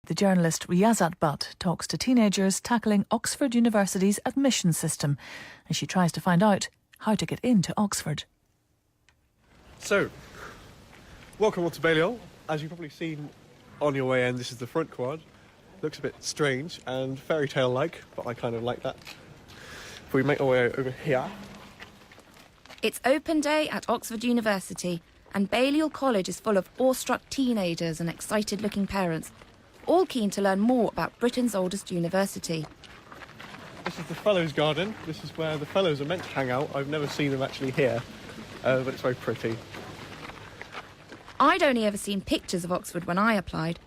The journalist Riazat Butt talks to teenagers tackling Oxford University's admission system, and she tries to find out how to get into Oxford. So, welcome on to Balliol. As you've probably seen on your way in, this is the front quad. Looks a bit strange and fairy tale-like, but I kind of like that. If we make our way over here. It's open day at Oxford University, and Balliol College is full of awestruck teenagers and excited-looking parents, all keen to learn more about Britain's oldest university. This is the Fellows' Garden. This is where the Fellows are meant to hang out. I've never seen them actually here, but it's very pretty. I'd only ever seen pictures of Oxford when I applied,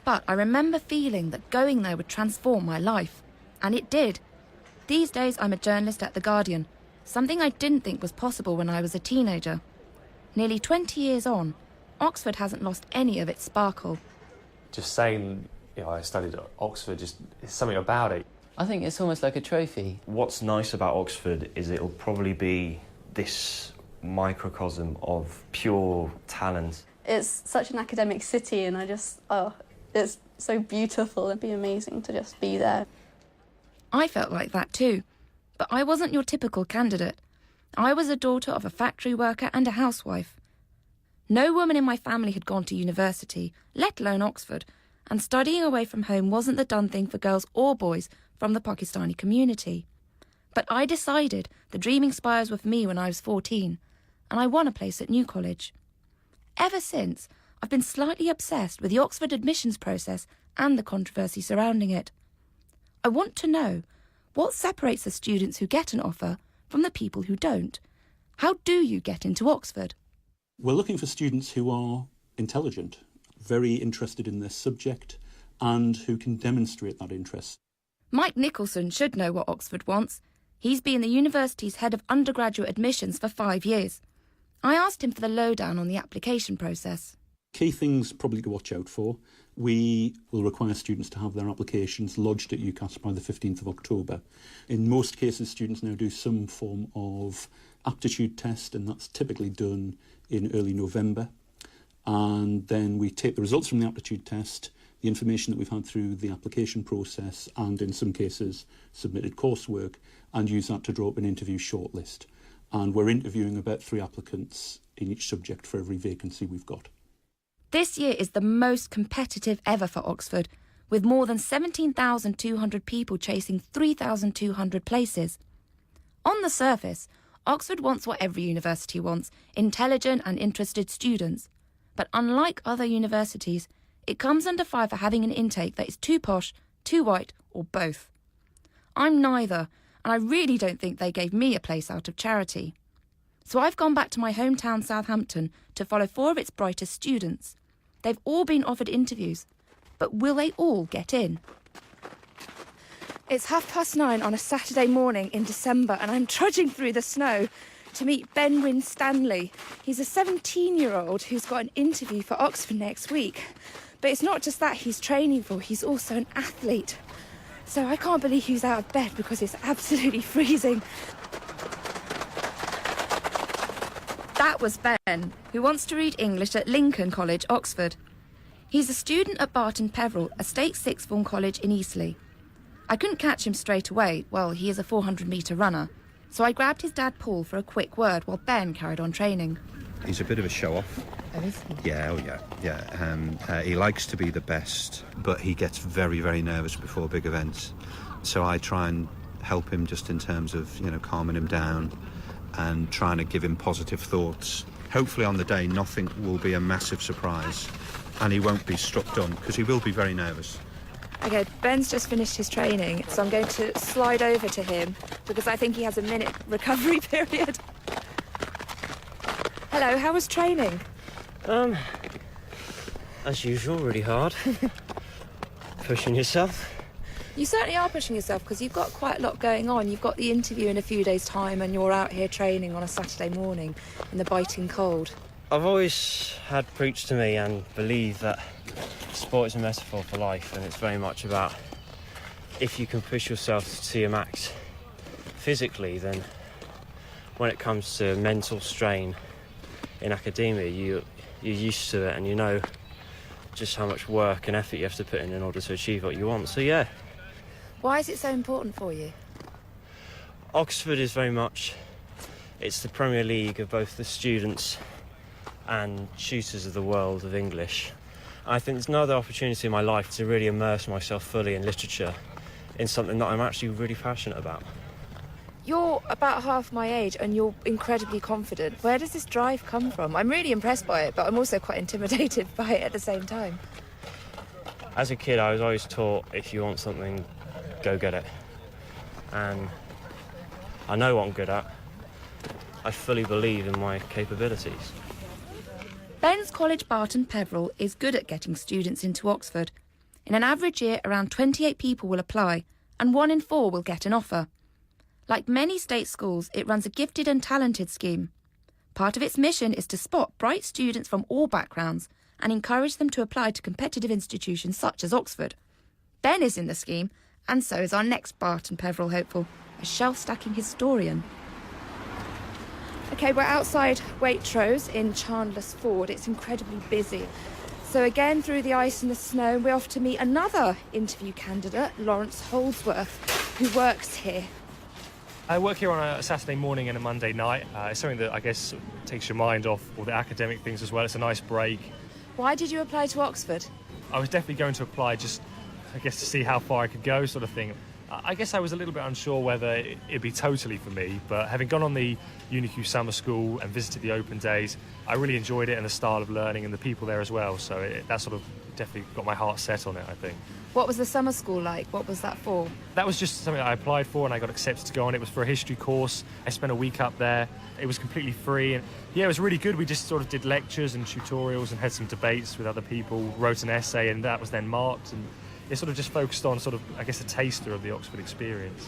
but I remember feeling that going there would transform my life. And it did. These days I'm a journalist at The Guardian, something I didn't think was possible when I was a teenager. Nearly 20 years on, Oxford hasn't lost any of its sparkle. Just saying, I studied at Oxford, just there's something about it. I think it's almost like a trophy. What's nice about Oxford is it'll probably be this microcosm of pure talent. It's such an academic city, and it's so beautiful. It'd be amazing to just be there. I felt like that too, but I wasn't your typical candidate. I was a daughter of a factory worker and a housewife. No woman in my family had gone to university, let alone Oxford, and studying away from home wasn't the done thing for girls or boys from the Pakistani community. But I decided the dreaming spires were for me when I was 14, and I won a place at New College. Ever since, I've been slightly obsessed with the Oxford admissions process and the controversy surrounding it. I want to know what separates the students who get an offer from the people who don't. How do you get into Oxford? We're looking for students who are intelligent, very interested in their subject, and who can demonstrate that interest. Mike Nicholson should know what Oxford wants. He's been the university's head of undergraduate admissions for 5 years. I asked him for the lowdown on the application process. Key things probably to watch out for. We will require students to have their applications lodged at UCAS by the 15th of October. In most cases, students now do some form of aptitude test, and that's typically done in early November. And then we take the results from the aptitude test, the information that we've had through the application process, and in some cases submitted coursework, and use that to draw up an interview shortlist. And we're interviewing about 3 applicants in each subject for every vacancy we've got. This year is the most competitive ever for Oxford, with more than 17,200 people chasing 3,200 places. On the surface, Oxford wants what every university wants, intelligent and interested students. But unlike other universities, it comes under fire for having an intake that is too posh, too white, or both. I'm neither, and I really don't think they gave me a place out of charity. So I've gone back to my hometown Southampton to follow 4 of its brightest students. They've all been offered interviews, but will they all get in? It's 9:30 on a Saturday morning in December, and I'm trudging through the snow to meet Ben Winstanley. He's a 17-year-old who's got an interview for Oxford next week. But it's not just that he's training for, he's also an athlete. So I can't believe he's out of bed because it's absolutely freezing. That was Ben, who wants to read English at Lincoln College, Oxford. He's a student at Barton Peveril, a state sixth form college in Eastleigh. I couldn't catch him straight away, well, he is a 400-metre runner, so I grabbed his dad Paul for a quick word while Ben carried on training. He's a bit of a show-off. Oh, is he? Yeah. He likes to be the best, but he gets very, very nervous before big events. So I try and help him just in terms of, calming him down and trying to give him positive thoughts. Hopefully on the day nothing will be a massive surprise and he won't be struck dumb, because he will be very nervous. OK, Ben's just finished his training, so I'm going to slide over to him because I think he has a minute recovery period. Hello, how was training? As usual, really hard. Pushing yourself. You certainly are pushing yourself because you've got quite a lot going on. You've got the interview in a few days' time and you're out here training on a Saturday morning in the biting cold. I've always had preached to me and believe that sport is a metaphor for life, and it's very much about if you can push yourself to your max physically, then when it comes to mental strain in academia, you're used to it and you know just how much work and effort you have to put in order to achieve what you want. So yeah. Why is it so important for you? Oxford is very much, it's the Premier League of both the students and tutors of the world of English. I think there's no other opportunity in my life to really immerse myself fully in literature, in something that I'm actually really passionate about. You're about half my age and you're incredibly confident. Where does this drive come from? I'm really impressed by it, but I'm also quite intimidated by it at the same time. As a kid, I was always taught, if you want something, go get it. And I know what I'm good at. I fully believe in my capabilities. Ben's College Barton Peveril is good at getting students into Oxford. In an average year, around 28 people will apply, and 1 in 4 will get an offer. Like many state schools, it runs a gifted and talented scheme. Part of its mission is to spot bright students from all backgrounds and encourage them to apply to competitive institutions such as Oxford. Ben is in the scheme, and so is our next Barton Peveril hopeful, a shelf-stacking historian. OK, we're outside Waitrose in Chandler's Ford. It's incredibly busy. So again, through the ice and the snow, we're off to meet another interview candidate, Lawrence Holdsworth, who works here. I work here on a Saturday morning and a Monday night. It's something that I guess takes your mind off all the academic things as well. It's a nice break. Why did you apply to Oxford? I was definitely going to apply just, I guess, to see how far I could go, sort of thing. I guess I was a little bit unsure whether it'd be totally for me, but having gone on the UniQ summer school and visited the open days, I really enjoyed it and the style of learning and the people there as well. So that sort of definitely got my heart set on it, I think. What was the summer school like? What was that for? That was just something I applied for and I got accepted to go on. It was for a history course. I spent a week up there. It was completely free. And yeah, it was really good. We just sort of did lectures and tutorials and had some debates with other people, wrote an essay, and that was then marked. And it sort of just focused on sort of, I guess, a taster of the Oxford experience.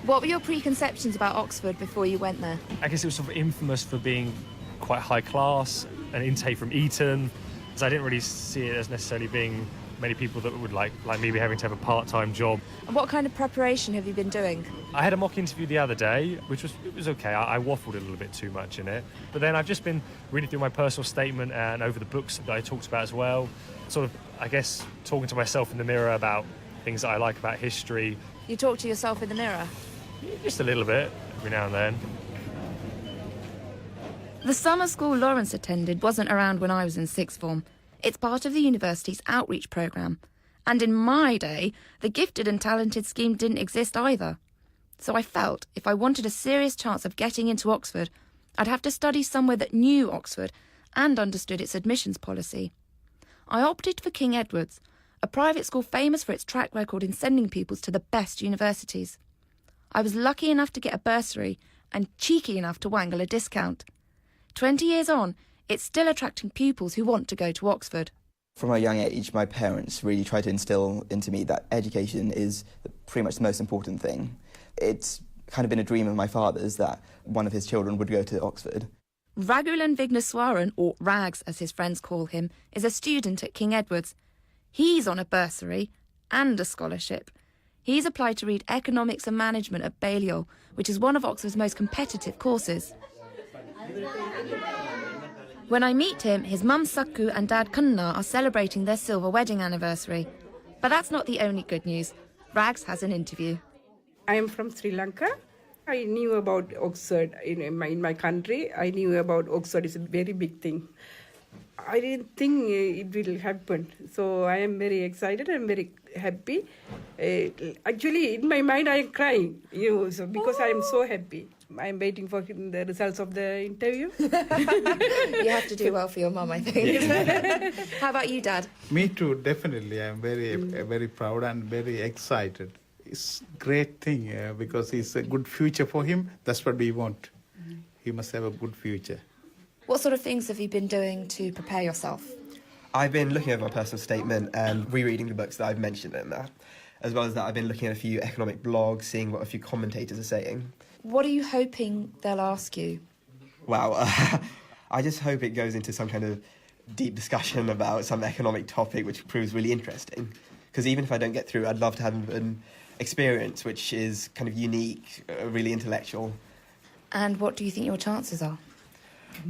What were your preconceptions about Oxford before you went there? I guess it was sort of infamous for being quite high class, an intake from Eton. So I didn't really see it as necessarily being many people that would like me be having to have a part-time job. And what kind of preparation have you been doing? I had a mock interview the other day, which was okay. I waffled a little bit too much in it. But then I've just been reading through my personal statement and over the books that I talked about as well. Sort of, I guess, talking to myself in the mirror about things that I like about history. You talk to yourself in the mirror? Just a little bit, every now and then. The summer school Lawrence attended wasn't around when I was in sixth form. It's part of the university's outreach programme. And in my day, the gifted and talented scheme didn't exist either. So I felt if I wanted a serious chance of getting into Oxford, I'd have to study somewhere that knew Oxford and understood its admissions policy. I opted for King Edward's, a private school famous for its track record in sending pupils to the best universities. I was lucky enough to get a bursary and cheeky enough to wangle a discount. 20 years on, it's still attracting pupils who want to go to Oxford. From a young age, my parents really tried to instill into me that education is pretty much the most important thing. It's kind of been a dream of my father's that one of his children would go to Oxford. Raghulan Vigneswaran, or Rags as his friends call him, is a student at King Edward's. He's on a bursary and a scholarship. He's applied to read Economics and Management at Balliol, which is one of Oxford's most competitive courses. When I meet him, his mum Sakku and dad Kanna are celebrating their silver wedding anniversary. But that's not the only good news. Rags has an interview. I am from Sri Lanka. I knew about Oxford in my country. I knew about Oxford is a very big thing. I didn't think it will happen. So I am very excited and very happy. Actually, in my mind, I am crying, because I am so happy. I am waiting for the results of the interview. You have to do well for your mum, I think. How about you, Dad? Me too, definitely. I am very proud and very excited. It's a great thing because it's a good future for him. That's what we want. He must have a good future. What sort of things have you been doing to prepare yourself? I've been looking over my personal statement and rereading the books that I've mentioned in that. As well as that, I've been looking at a few economic blogs, seeing what a few commentators are saying. What are you hoping they'll ask you? Wow, I just hope it goes into some kind of deep discussion about some economic topic which proves really interesting. Because even if I don't get through, I'd love to have an experience which is kind of unique, really intellectual. And what do you think your chances are?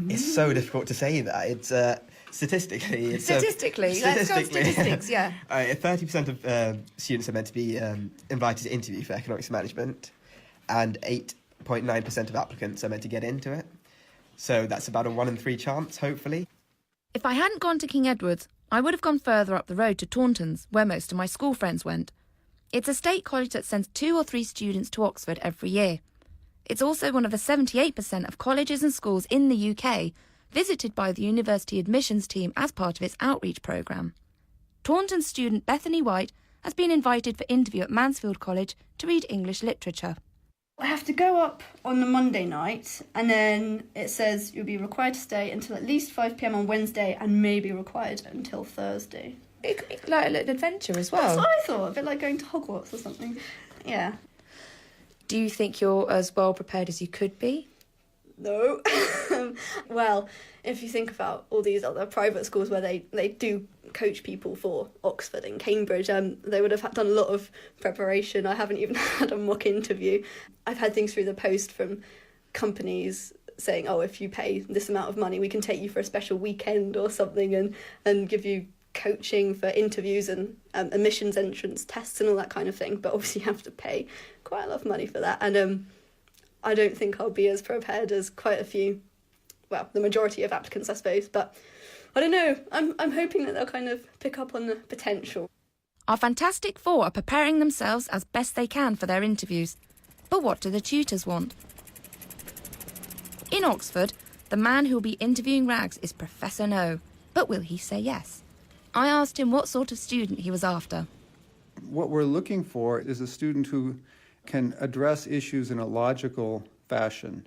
It's so difficult to say that. Statistically, it's Statistically, let's go on statistics, yeah. 30% of students are meant to be invited to interview for economics management, and 8.9% of applicants are meant to get into it. So that's about a 1 in 3 chance, hopefully. If I hadn't gone to King Edward's, I would have gone further up the road to Taunton's, where most of my school friends went. It's a state college that sends 2 or 3 students to Oxford every year. It's also one of the 78% of colleges and schools in the UK visited by the university admissions team as part of its outreach programme. Taunton student Bethany White has been invited for interview at Mansfield College to read English literature. I have to go up on the Monday night, and then it says you'll be required to stay until at least 5 p.m. on Wednesday and maybe required until Thursday. It could be like an adventure as well. That's what I thought, a bit like going to Hogwarts or something. Yeah. Do you think you're as well prepared as you could be? No. Well, if you think about all these other private schools where they do coach people for Oxford and Cambridge, they would have done a lot of preparation. I haven't even had a mock interview. I've had things through the post from companies saying, oh, if you pay this amount of money, we can take you for a special weekend or something and give you coaching for interviews and admissions entrance tests and all that kind of thing. But obviously you have to pay quite a lot of money for that. And I don't think I'll be as prepared as quite a few, well, the majority of applicants, I suppose. But I don't know. I'm hoping that they'll kind of pick up on the potential. Our Fantastic Four are preparing themselves as best they can for their interviews. But what do the tutors want? In Oxford, the man who will be interviewing Rags is Professor No. But will he say yes? I asked him what sort of student he was after. What we're looking for is a student who can address issues in a logical fashion,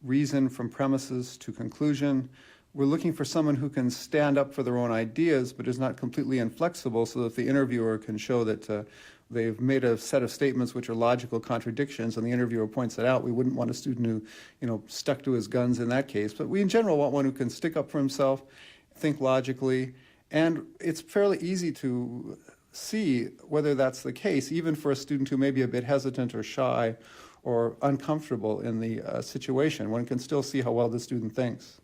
reason from premises to conclusion. We're looking for someone who can stand up for their own ideas but is not completely inflexible, so that the interviewer can show that they've made a set of statements which are logical contradictions, and the interviewer points it out. We wouldn't want a student who, stuck to his guns in that case. But we in general want one who can stick up for himself, think logically, and it's fairly easy to see whether that's the case, even for a student who may be a bit hesitant or shy or uncomfortable in the situation. One can still see how well the student thinks.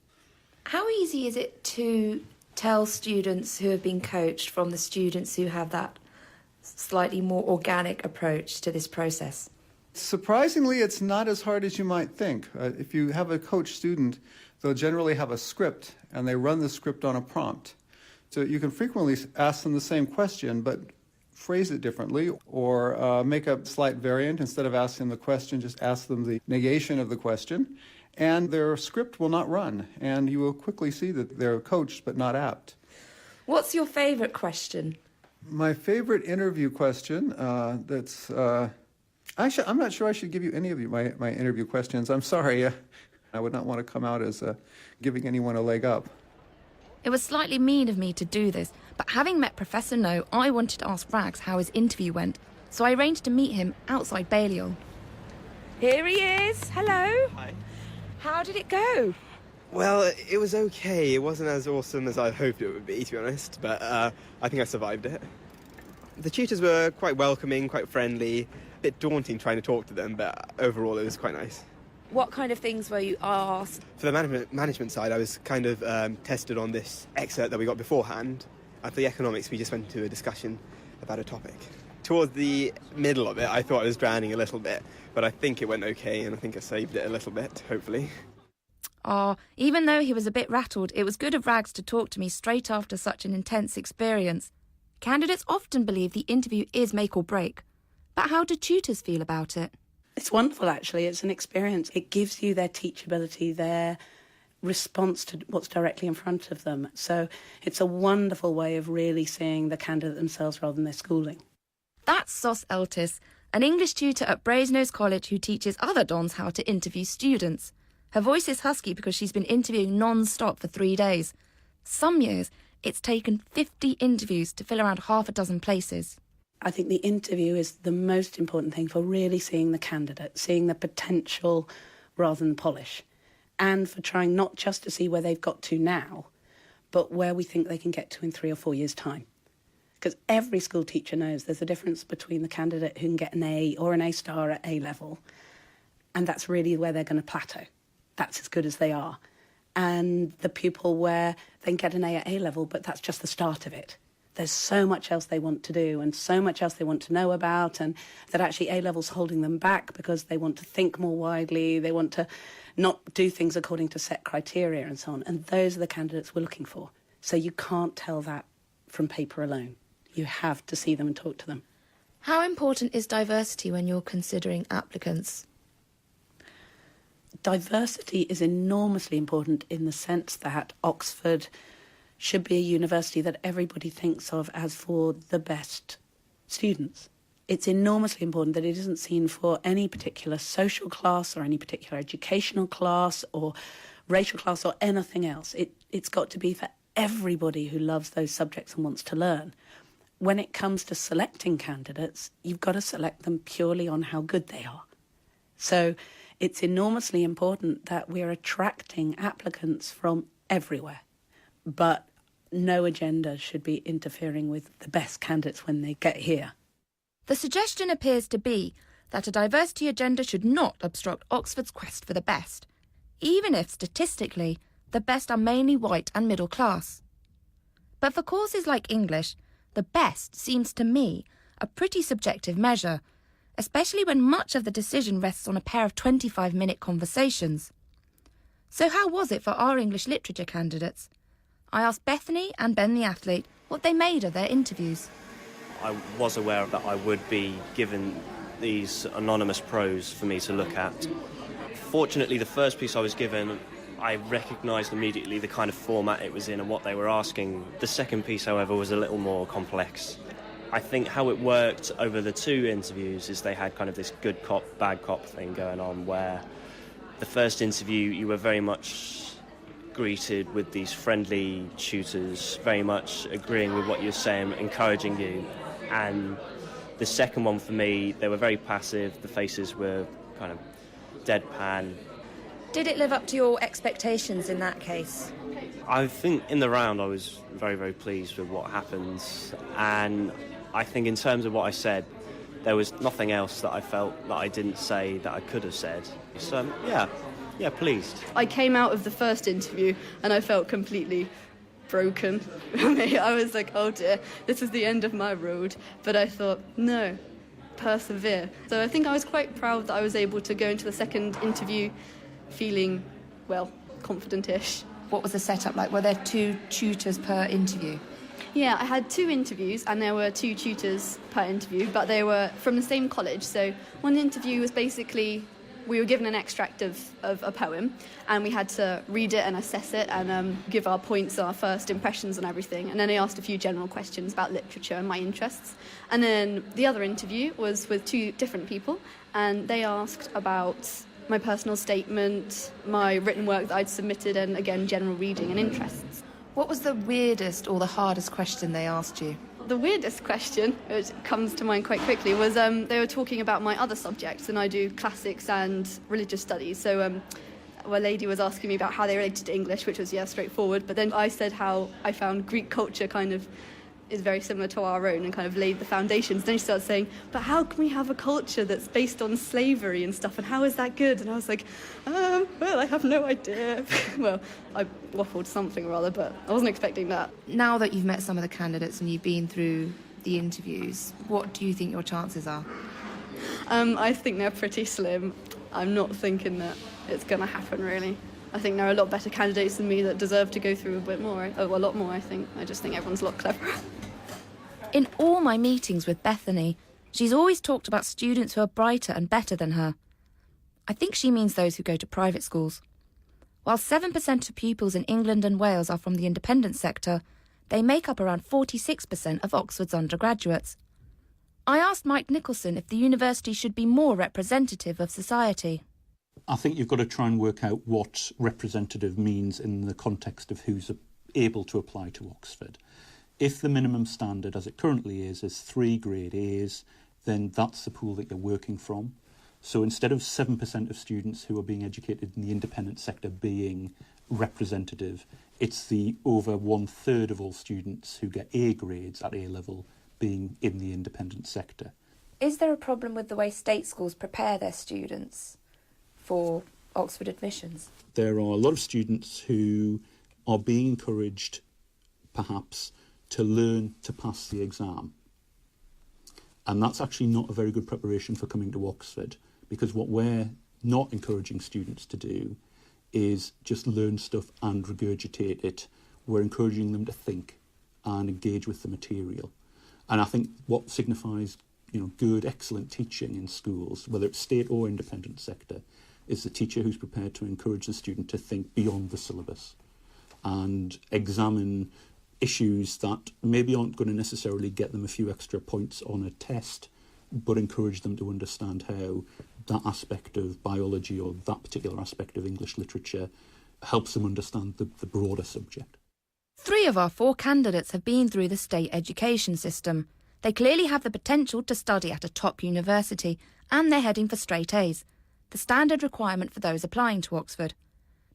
How easy is it to tell students who have been coached from the students who have that slightly more organic approach to this process? Surprisingly, it's not as hard as you might think. If you have a coach student, they'll generally have a script, and they run the script on a prompt. So you can frequently ask them the same question, but phrase it differently, or make a slight variant. Instead of asking the question, just ask them the negation of the question, and their script will not run, and you will quickly see that they're coached but not apt. What's your favourite question? My favorite interview question, actually, I'm not sure I should give you any of my interview questions. I'm sorry. I would not want to come out as giving anyone a leg up. It was slightly mean of me to do this, but having met Professor No, I wanted to ask Rags how his interview went, so I arranged to meet him outside Balliol. Here he is. Hello. Hi. How did it go? Well, it was okay. It wasn't as awesome as I hoped it would be, to be honest, but I think I survived it. The tutors were quite welcoming, quite friendly, a bit daunting trying to talk to them, but overall it was quite nice. What kind of things were you asked? For the management side, I was kind of tested on this excerpt that we got beforehand. And for the economics, we just went into a discussion about a topic. Towards the middle of it, I thought I was drowning a little bit, but I think it went okay, and I think I saved it a little bit, hopefully. Even though he was a bit rattled, it was good of Rags to talk to me straight after such an intense experience. Candidates often believe the interview is make or break. But how do tutors feel about it? It's wonderful, actually. It's an experience. It gives you their teachability, their response to what's directly in front of them. So it's a wonderful way of really seeing the candidate themselves rather than their schooling. That's Sos Eltis, an English tutor at Brasenose College who teaches other dons how to interview students. Her voice is husky because she's been interviewing non-stop for 3 days. Some years, it's taken 50 interviews to fill around half a dozen places. I think the interview is the most important thing for really seeing the candidate, seeing the potential rather than the polish, and for trying not just to see where they've got to now, but where we think they can get to in 3 or 4 years' time. Because every school teacher knows there's a difference between the candidate who can get an A or an A star at A level, and that's really where they're going to plateau. That's as good as they are. and the pupil where they can get an A at A-level, but that's just the start of it. There's so much else they want to do and so much else they want to know about, and that actually A-level's holding them back because they want to think more widely, they want to not do things according to set criteria and so on. And those are the candidates we're looking for. So you can't tell that from paper alone. You have to see them and talk to them. How important is diversity when you're considering applicants? Diversity is enormously important in the sense that Oxford should be a university that everybody thinks of as for the best students. It's enormously important that it isn't seen for any particular social class or any particular educational class or racial class or anything else. It's got to be for everybody who loves those subjects and wants to learn. When it comes to selecting candidates, you've got to select them purely on how good they are. So it's enormously important that we're attracting applicants from everywhere. But no agenda should be interfering with the best candidates when they get here. The suggestion appears to be that a diversity agenda should not obstruct Oxford's quest for the best, even if, statistically, the best are mainly white and middle class. But for courses like English, the best seems to me a pretty subjective measure, especially when much of the decision rests on a pair of 25-minute conversations. So how was it for our English literature candidates? I asked Bethany and Ben the athlete what they made of their interviews. I was aware that I would be given these anonymous pros for me to look at. Fortunately, the first piece I was given, I recognised immediately the kind of format it was in and what they were asking. The second piece, however, was a little more complex. I think how it worked over the two interviews is they had kind of this good cop, bad cop thing going on, where the first interview you were very much greeted with these friendly tutors, very much agreeing with what you're saying, encouraging you. And the second one for me, they were very passive, the faces were kind of deadpan. Did it live up to your expectations in that case? I think in the round I was very, very pleased with what happened, and I think in terms of what I said, there was nothing else that I felt that I didn't say that I could have said. So yeah, pleased. I came out of the first interview and I felt completely broken. I was like, oh dear, this is the end of my road. But I thought, no, persevere. So I think I was quite proud that I was able to go into the second interview feeling, well, confident-ish. What was the setup like? Were there 2 tutors per interview? Yeah, I had 2 interviews and there were 2 tutors per interview, but they were from the same college. So one interview was basically, we were given an extract of a poem and we had to read it and assess it and give our points, our first impressions and everything. And then they asked a few general questions about literature and my interests. And then the other interview was with 2 different people and they asked about my personal statement, my written work that I'd submitted, and again, general reading and interests. What was the weirdest or the hardest question they asked you? The weirdest question, which comes to mind quite quickly, was they were talking about my other subjects, and I do classics and religious studies. So a lady was asking me about how they related to English, which was, straightforward. But then I said how I found Greek culture kind of is very similar to our own and kind of laid the foundations. Then she started saying, but how can we have a culture that's based on slavery and stuff, and how is that good? And I was like, well, I have no idea. Well, I waffled something or other, but I wasn't expecting that. Now that you've met some of the candidates and you've been through the interviews, what do you think your chances are? I think they're pretty slim. I'm not thinking that it's going to happen, really. I think there are a lot better candidates than me that deserve to go through a bit more, a lot more, I think. I just think everyone's a lot cleverer. In all my meetings with Bethany, she's always talked about students who are brighter and better than her. I think she means those who go to private schools. While 7% of pupils in England and Wales are from the independent sector, they make up around 46% of Oxford's undergraduates. I asked Mike Nicholson if the university should be more representative of society. I think you've got to try and work out what representative means in the context of who's able to apply to Oxford. If the minimum standard, as it currently is 3 grade A's, then that's the pool that you're working from. So instead of 7% of students who are being educated in the independent sector being representative, it's the over 1/3 of all students who get A grades at A level being in the independent sector. Is there a problem with the way state schools prepare their students for Oxford admissions? There are a lot of students who are being encouraged, perhaps, to learn to pass the exam. And that's actually not a very good preparation for coming to Oxford, because what we're not encouraging students to do is just learn stuff and regurgitate it. We're encouraging them to think and engage with the material. And I think what signifies, good, excellent teaching in schools, whether it's state or independent sector, is the teacher who's prepared to encourage the student to think beyond the syllabus and examine issues that maybe aren't going to necessarily get them a few extra points on a test, but encourage them to understand how that aspect of biology or that particular aspect of English literature helps them understand the broader subject. 3 of our 4 candidates have been through the state education system. They clearly have the potential to study at a top university, and they're heading for straight A's, the standard requirement for those applying to Oxford.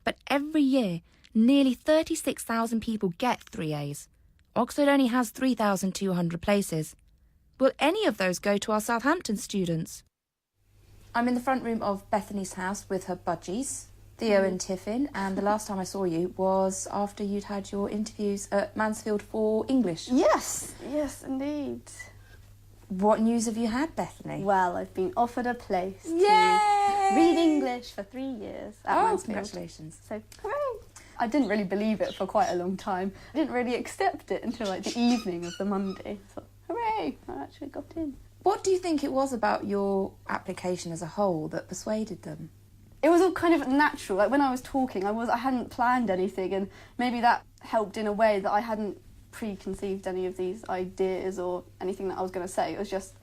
But every year, nearly 36,000 people get 3 A's. Oxford only has 3,200 places. Will any of those go to our Southampton students? I'm in the front room of Bethany's house with her budgies, Theo and Tiffin, and the last time I saw you was after you'd had your interviews at Mansfield for English. Yes, indeed. What news have you had, Bethany? Well, I've been offered a place Yay! to read English for 3 years at Mansfield. Congratulations. So, hooray! I didn't really believe it for quite a long time. I didn't really accept it until the evening of the Monday. So, hooray! I actually got in. What do you think it was about your application as a whole that persuaded them? It was all kind of natural. Like when I was talking, I hadn't planned anything, and maybe that helped in a way that I hadn't preconceived any of these ideas or anything that I was going to say. It was just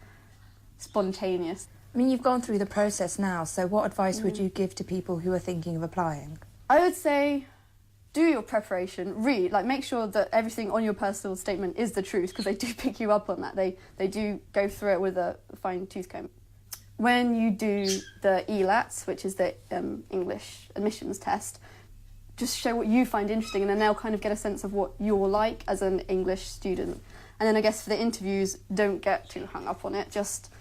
spontaneous. I mean, you've gone through the process now, so what advice would you give to people who are thinking of applying? I would say do your preparation, read, make sure that everything on your personal statement is the truth, because they do pick you up on that. They do go through it with a fine-tooth comb. When you do the ELATs, which is the English admissions test, just show what you find interesting, and then they'll kind of get a sense of what you're like as an English student. And then I guess for the interviews, don't get too hung up on it. Just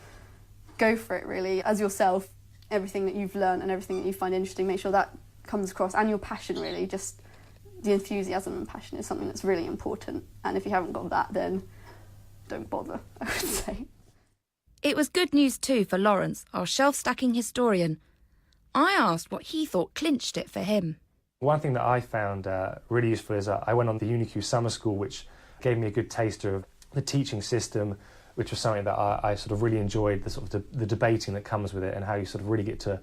go for it, really, as yourself. Everything that you've learned and everything that you find interesting, make sure that comes across, and your passion, really. Just the enthusiasm and passion is something that's really important. And if you haven't got that, then don't bother, I would say. It was good news too for Lawrence, our shelf-stacking historian. I asked what he thought clinched it for him. One thing that I found really useful is I went on the UniQ summer school, which gave me a good taster of the teaching system, which was something that I sort of really enjoyed, the debating that comes with it, and how you sort of really get to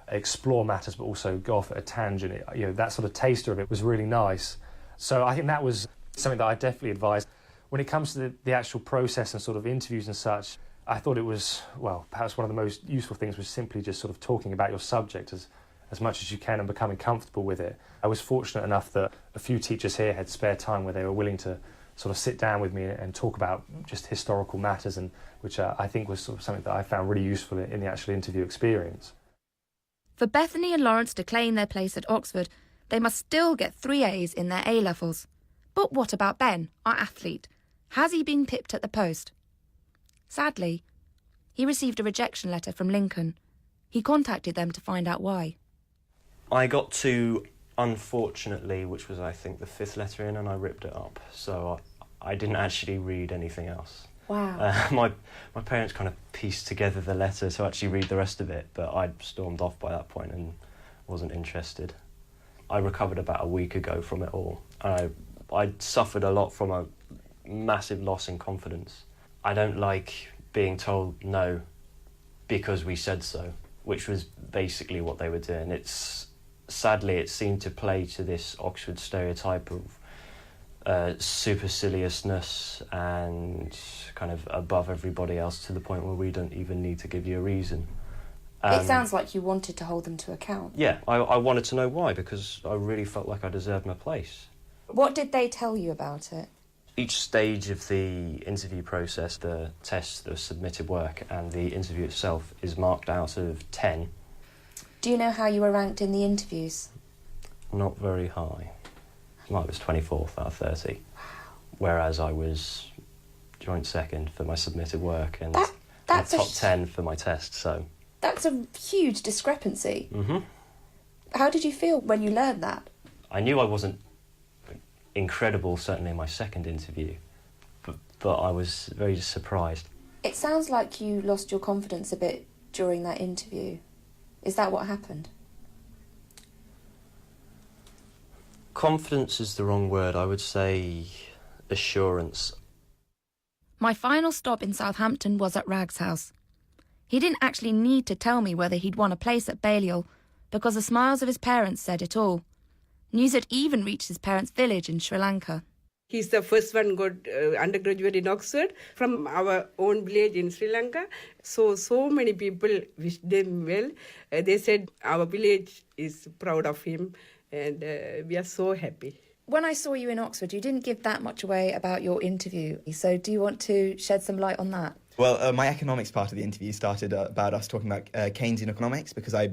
explore matters but also go off at a tangent. That sort of taster of it was really nice. So I think that was something that I definitely advise. When it comes to the actual process and sort of interviews and such, I thought it was, perhaps one of the most useful things was simply just sort of talking about your subject as much as you can and becoming comfortable with it. I was fortunate enough that a few teachers here had spare time where they were willing to sort of sit down with me and talk about just historical matters, and which I think was sort of something that I found really useful in the actual interview experience. For Bethany and Lawrence to claim their place at Oxford, they must still get 3 A's in their A-levels. But what about Ben, our athlete? Has he been pipped at the post? Sadly, he received a rejection letter from Lincoln. He contacted them to find out why. I got to, unfortunately, which was I think the 5th letter in, and I ripped it up. So I didn't actually read anything else. Wow. My parents kind of pieced together the letter to actually read the rest of it, but I'd stormed off by that point and wasn't interested. I recovered about a week ago from it all. I suffered a lot from a massive loss in confidence. I don't like being told no because we said so, which was basically what they were doing. Sadly, it seemed to play to this Oxford stereotype of superciliousness and kind of above everybody else, to the point where we don't even need to give you a reason. It sounds like you wanted to hold them to account. Yeah, I wanted to know why, because I really felt like I deserved my place. What did they tell you about it? Each stage of the interview process, the test, the submitted work, and the interview itself is marked out of 10. Do you know how you were ranked in the interviews? Not very high. I was 24th out of 30, whereas I was joint second for my submitted work and that's top 10 for my test. So that's a huge discrepancy. Mm-hmm. How did you feel when you learned that? I knew I wasn't incredible, certainly in my second interview, but I was very surprised. It sounds like you lost your confidence a bit during that interview. Is that what happened? Confidence is the wrong word. I would say assurance. My final stop in Southampton was at Rag's house. He didn't actually need to tell me whether he'd won a place at Balliol, because the smiles of his parents said it all. News had even reached his parents' village in Sri Lanka. He's the first one got undergraduate in Oxford from our own village in Sri Lanka. So many people wished them well. They said our village is proud of him, and we are so happy. When I saw you in Oxford, you didn't give that much away about your interview. So do you want to shed some light on that? Well, my economics part of the interview started about us talking about Keynesian economics, because I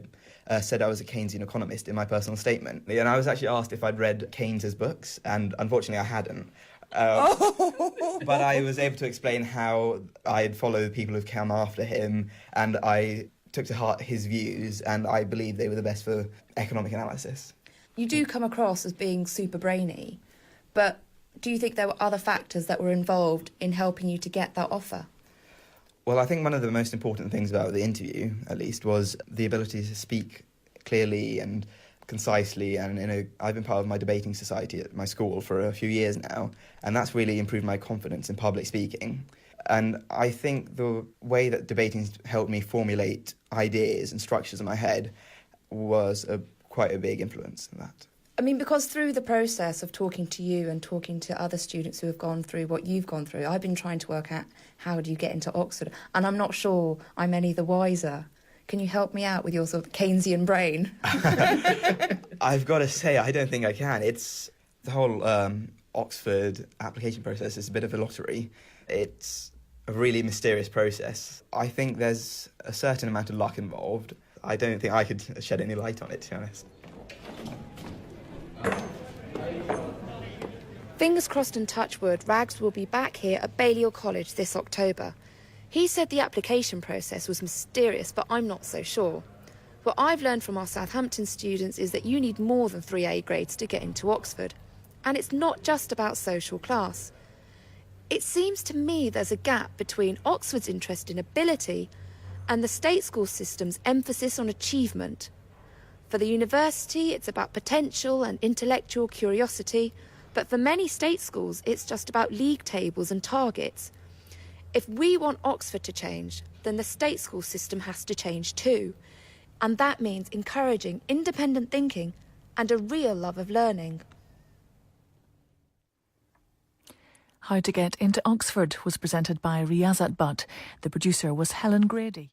said I was a Keynesian economist in my personal statement. And I was actually asked if I'd read Keynes's books, and unfortunately I hadn't. But I was able to explain how I'd follow the people who've come after him, and I took to heart his views, and I believe they were the best for economic analysis. You do come across as being super brainy, but do you think there were other factors that were involved in helping you to get that offer? Well, I think one of the most important things about the interview, at least, was the ability to speak clearly and concisely. And I've been part of my debating society at my school for a few years now, and that's really improved my confidence in public speaking. And I think the way that debating helped me formulate ideas and structures in my head was quite a big influence in that. I mean, because through the process of talking to you and talking to other students who have gone through what you've gone through, I've been trying to work out how do you get into Oxford, and I'm not sure I'm any the wiser. Can you help me out with your sort of Keynesian brain? I've got to say, I don't think I can. It's the whole Oxford application process is a bit of a lottery. It's a really mysterious process. I think there's a certain amount of luck involved. I don't think I could shed any light on it, to be honest. Fingers crossed and touch wood, Rags will be back here at Balliol College this October. He said the application process was mysterious, but I'm not so sure. What I've learned from our Southampton students is that you need more than 3 A grades to get into Oxford. And it's not just about social class. It seems to me there's a gap between Oxford's interest in ability and the state school system's emphasis on achievement. For the university, it's about potential and intellectual curiosity, but for many state schools, it's just about league tables and targets. If we want Oxford to change, then the state school system has to change too. And that means encouraging independent thinking and a real love of learning. How to Get into Oxford was presented by Riazat Butt. The producer was Helen Grady.